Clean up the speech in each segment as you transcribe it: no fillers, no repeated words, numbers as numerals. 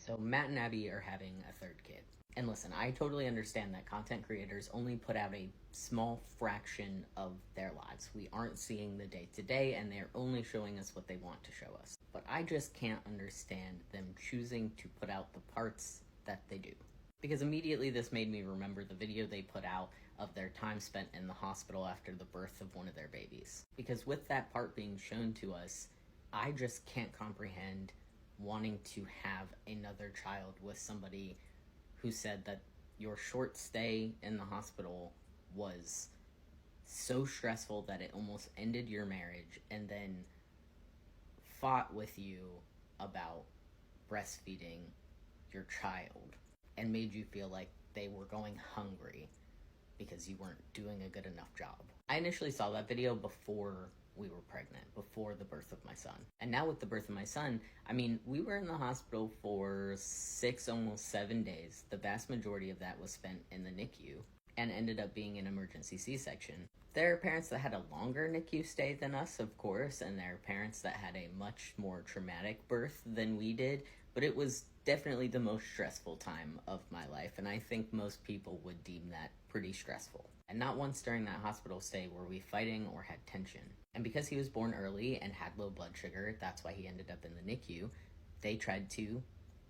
So Matt and Abby are having a third kid. And listen, I totally understand that content creators only put out a small fraction of their lives. We aren't seeing the day to day, and they're only showing us what they want to show us. But I just can't understand them choosing to put out the parts that they do. Because immediately this made me remember the video they put out of their time spent in the hospital after the birth of one of their babies. Because with that part being shown to us, I just can't comprehend wanting to have another child with somebody who said that your short stay in the hospital was so stressful that it almost ended your marriage, and then fought with you about breastfeeding your child and made you feel like they were going hungry because you weren't doing a good enough job. I initially saw that video before we were pregnant, before the birth of my son. And now with the birth of my son, I mean, we were in the hospital for 6, almost 7 days. The vast majority of that was spent in the NICU and ended up being an emergency C-section. There are parents that had a longer NICU stay than us, of course, and there are parents that had a much more traumatic birth than we did, but it was definitely the most stressful time of my life, and I think most people would deem that pretty stressful. And not once during that hospital stay were we fighting or had tension. And because he was born early and had low blood sugar, that's why he ended up in the NICU, they tried to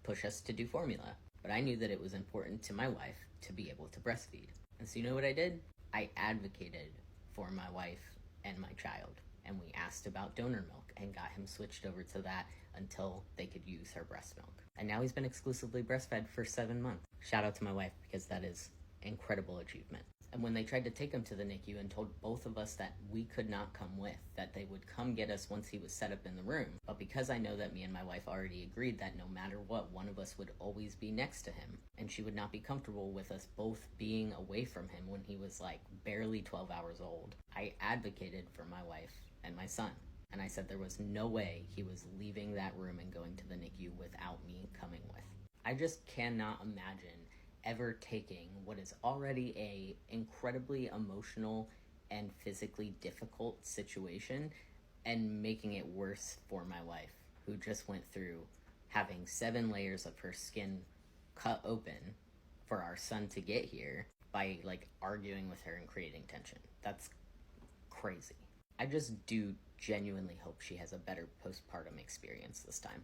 push us to do formula. But I knew that it was important to my wife to be able to breastfeed. And so you know what I did? I advocated for my wife and my child. And we asked about donor milk and got him switched over to that until they could use her breast milk. And now he's been exclusively breastfed for 7 months. Shout out to my wife, because that is incredible achievement. And when they tried to take him to the NICU and told both of us that we could not come with, that they would come get us once he was set up in the room. But because I know that me and my wife already agreed that no matter what, one of us would always be next to him, and she would not be comfortable with us both being away from him when he was like barely 12 hours old, I advocated for my wife and my son. And I said there was no way he was leaving that room and going to the NICU without me coming with. I just cannot imagine ever taking what is already a incredibly emotional and physically difficult situation and making it worse for my wife, who just went through having 7 layers of her skin cut open for our son to get here by like arguing with her and creating tension. That's crazy. I just do genuinely hope she has a better postpartum experience this time.